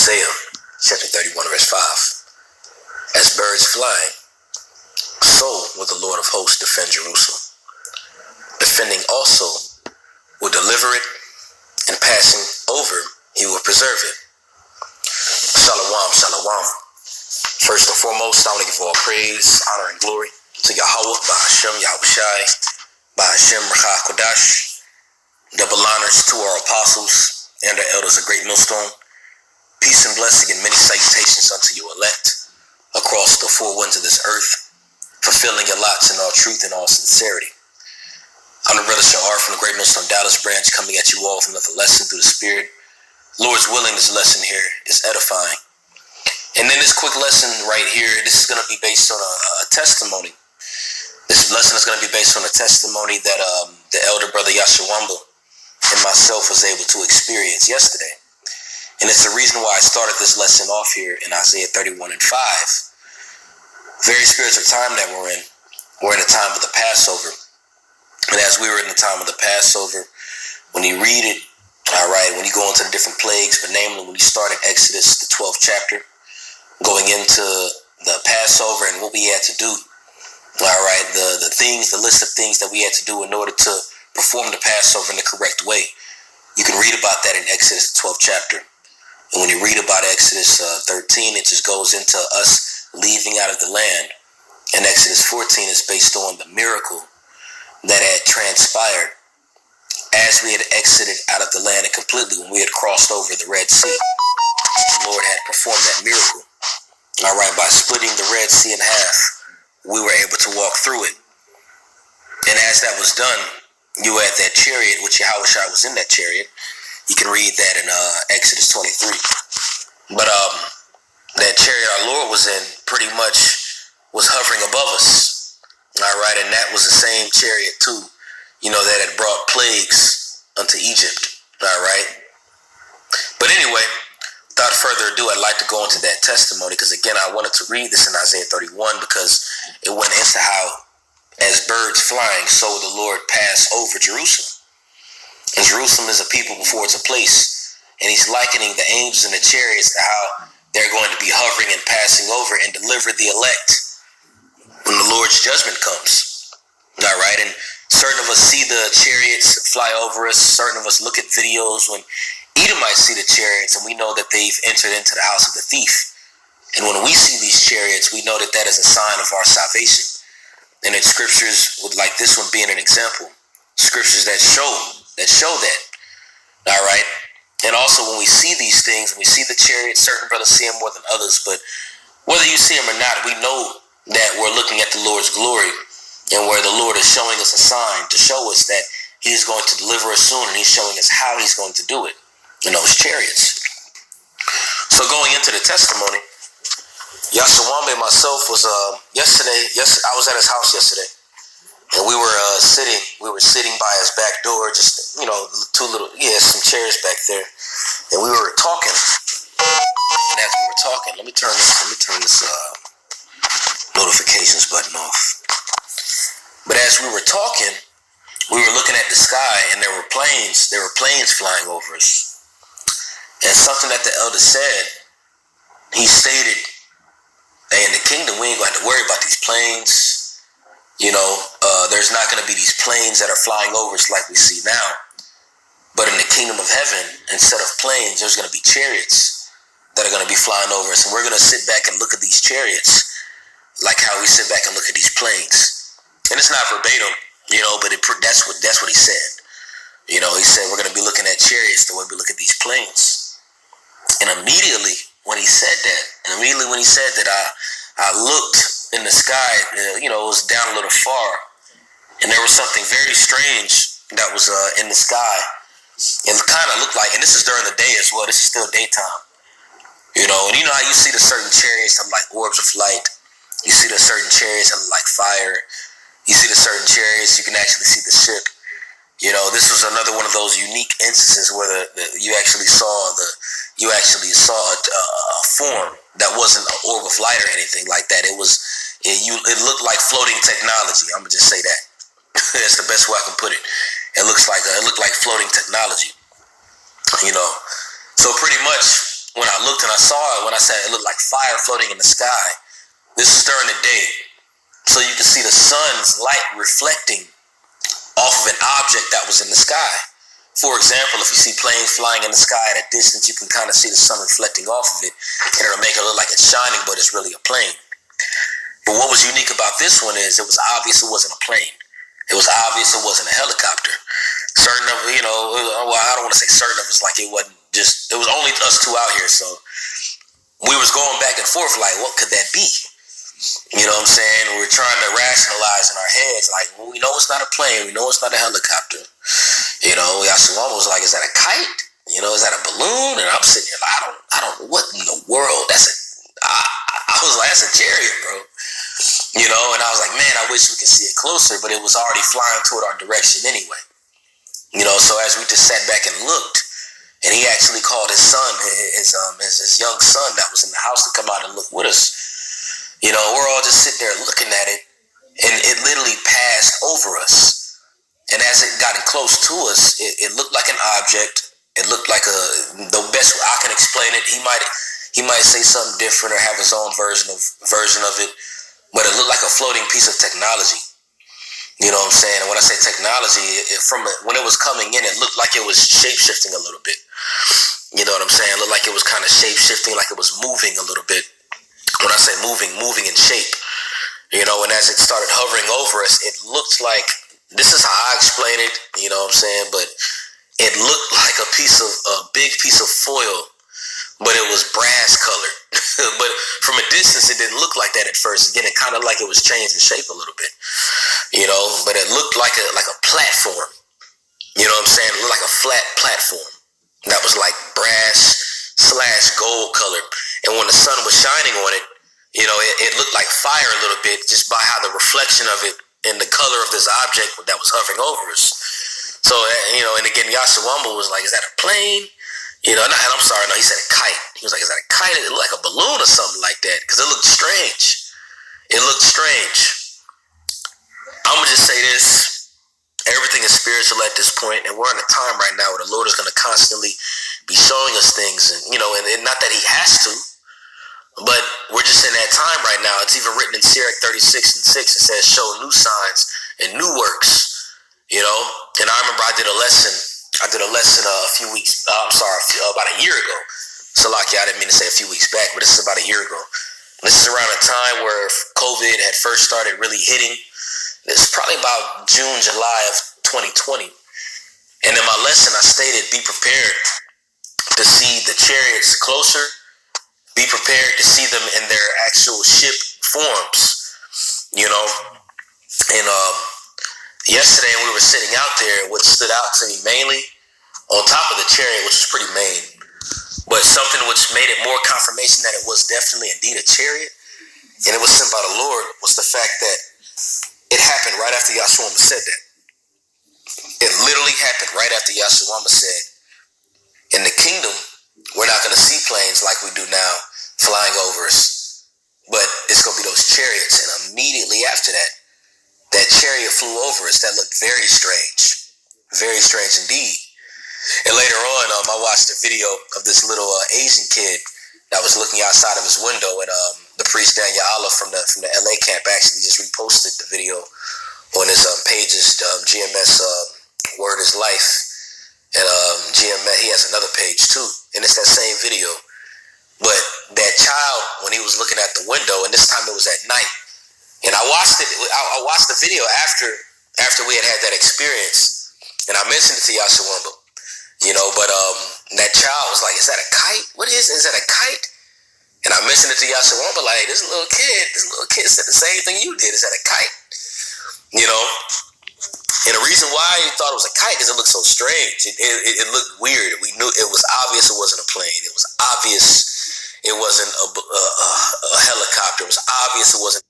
Isaiah chapter 31 verse 5. As birds flying, so will the Lord of hosts defend Jerusalem. Defending also will deliver it, and passing over he will preserve it. Shalom, shalom. First and foremost, I want to give all praise, honor, and glory to Yahweh, Bahashem, Yahushai, Bahashem, Rachah Kodash. Double honors to our apostles and our elders of Great Millstone. Peace and blessing and many salutations unto you elect across the four winds of this earth, fulfilling your lots in all truth and all sincerity. I'm the brother Shahar from the Great Millstone Dallas branch, coming at you all with another lesson through the Spirit. Lord's willing, this lesson here is edifying. And then this quick lesson right here, this is going to be based on a testimony. This lesson is going to be based on a testimony that the elder brother yahsharwamba and myself was able to experience yesterday. And it's the reason why I started this lesson off here in Isaiah 31 and 5. Very spiritual time that we're in. We're in the time of the Passover. And as we were in the time of the Passover, when you read it, all right, when you go into the different plagues, but namely when you start in Exodus, the 12th chapter, going into the Passover and what we had to do, all right, the things, the list of things that we had to do in order to perform the Passover in the correct way. You can read about that in Exodus, the 12th chapter. And when you read about Exodus 13, it just goes into us leaving out of the land. And Exodus 14 is based on the miracle that had transpired as we had exited out of the land and completely when we had crossed over the Red Sea. The Lord had performed that miracle. All right, by splitting the Red Sea in half, we were able to walk through it. And as that was done, you had that chariot, which Yahushua was in that chariot. You can read that in Exodus 23. But that chariot our Lord was in pretty much was hovering above us. All right, and that was the same chariot too, that had brought plagues unto Egypt. All right. But anyway, without further ado, I'd like to go into that testimony because, again, I wanted to read this in Isaiah 31 because it went into how, as birds flying, so the Lord passed over Jerusalem. And Jerusalem is a people before it's a place. And he's likening the angels and the chariots to how they're going to be hovering and passing over and deliver the elect when the Lord's judgment comes. All right. And certain of us see the chariots fly over us. Certain of us look at videos when Edomites see the chariots and we know that they've entered into the house of the thief. And when we see these chariots, we know that that is a sign of our salvation. And in scriptures, like this one being an example, scriptures that show that. All right. And also when we see these things, when we see the chariots, certain brothers see them more than others, but whether you see them or not, we know that we're looking at the Lord's glory and where the Lord is showing us a sign to show us that he's going to deliver us soon, and he's showing us how he's going to do it in those chariots. So going into the testimony, Yahsharwamba and myself was yesterday I was at his house yesterday, and we were sitting by his back door, just some chairs back there, and we were talking. And as we were talking, let me turn this notifications button off. But as we were talking, we were looking at the sky, and there were planes flying over us. And something that the elder said, he stated, "Hey, in the kingdom, we ain't going to have to worry about these planes. There's not going to be these planes that are flying over us like we see now. But in the kingdom of heaven, instead of planes, there's going to be chariots that are going to be flying over us. And we're going to sit back and look at these chariots like how we sit back and look at these planes." And it's not verbatim, but that's what he said. He said we're going to be looking at chariots the way we look at these planes. And immediately when he said that, I looked in the sky. It was down a little far, and there was something very strange that was in the sky. It kind of looked like, and this is during the day as well. This is still daytime. And you know how you see the certain chariots that are like orbs of light. You see the certain chariots that are like fire. You see the certain chariots, you can actually see the ship. This was another one of those unique instances where you actually saw a form that wasn't an orb of light or anything like that. It looked like floating technology. I'm gonna just say that. That's the best way I can put it. It looked like floating technology. So pretty much when I looked and I saw it, when I said it looked like fire floating in the sky, this was during the day. So you could see the sun's light reflecting off of an object that was in the sky. For example, if you see planes flying in the sky at a distance, you can kind of see the sun reflecting off of it, and it'll make it look like it's shining, but it's really a plane. But what was unique about this one is it was obvious it wasn't a plane. It was obvious it wasn't a helicopter. Certain of, well, I don't want to say certain of it's like it wasn't just, it was only us two out here, so we was going back and forth like, what could that be? You know what I'm saying? We're trying to rationalize in our heads, like, well, we know it's not a plane, we know it's not a helicopter. Yahsharwamba was like, is that a kite? Is that a balloon? And I'm sitting here like, I don't, what in the world? I was like, that's a chariot, bro. And I was like, man, I wish we could see it closer, but it was already flying toward our direction anyway. So as we just sat back and looked, and he actually called his son, his young son that was in the house to come out and look with us. We're all just sitting there looking at it, and it literally passed over us. And as it got close to us, it looked like an object. It looked like the best way I can explain it. He might say something different or have his own version of it, but it looked like a floating piece of technology. You know what I'm saying? And when I say technology, when it was coming in, it looked like it was shape-shifting a little bit. You know what I'm saying? It looked like it was kind of shape-shifting, like it was moving a little bit. When I say moving in shape. And as it started hovering over us, it looked like, this is how I explain it, you know what I'm saying? But it looked like a big piece of foil, but it was brass colored. But from a distance, it didn't look like that at first. Again, it kind of like it was changing shape a little bit, but it looked like a platform. You know what I'm saying? It looked like a flat platform that was like brass/gold colored. And when the sun was shining on it, it looked like fire a little bit just by how the reflection of it and the color of this object that was hovering over us. So, and again, Yahsharwamba was like, is that a plane? I'm sorry, no, he said a kite. He was like, is that a kite? It looked like a balloon or something like that, because it looked strange. I'm going to just say this. Everything is spiritual at this point, and we're in a time right now where the Lord is going to constantly be showing us things, and not that he has to, but we're just in that time right now. It's even written in Sirach 36:6. It says, show new signs and new works, and I remember I did a lesson a few weeks, about a year ago. Salaki, I didn't mean to say a few weeks back, but this is about a year ago. This is around a time where COVID had first started really hitting. It's probably about June, July of 2020. And in my lesson, I stated, be prepared to see the chariots closer. Be prepared to see them in their actual ship forms, And yesterday when we were sitting out there, what stood out to me mainly, on top of the chariot, which was pretty main, but something which made it more confirmation that it was definitely indeed a chariot, and it was sent by the Lord, was the fact that it happened right after Yahsharwamba said that. It literally happened right after Yahsharwamba said, in the kingdom, we're not going to see planes like we do now flying over us, but it's going to be those chariots. And immediately after that, that chariot flew over us. That looked very strange indeed. And later on, I watched a video of this little Asian kid that was looking outside of his window, and the priest Daniel Allah from the LA camp actually just reposted the video on his pages, GMS Word is Life, and GMS, he has another page too, and it's that same video. But that child, when he was looking at the window, and this time it was at night, and I watched the video after we had that experience, and I mentioned it to Yahsharwamba, but that child was like, is that a kite? Is that a kite? And I mentioned it to Yahsharwamba, like, this little kid said the same thing you did. Is that a kite? And the reason why he thought it was a kite is it looked so strange. It looked weird. We knew it was obvious it wasn't a plane. It was obvious it wasn't a helicopter. It was obvious it wasn't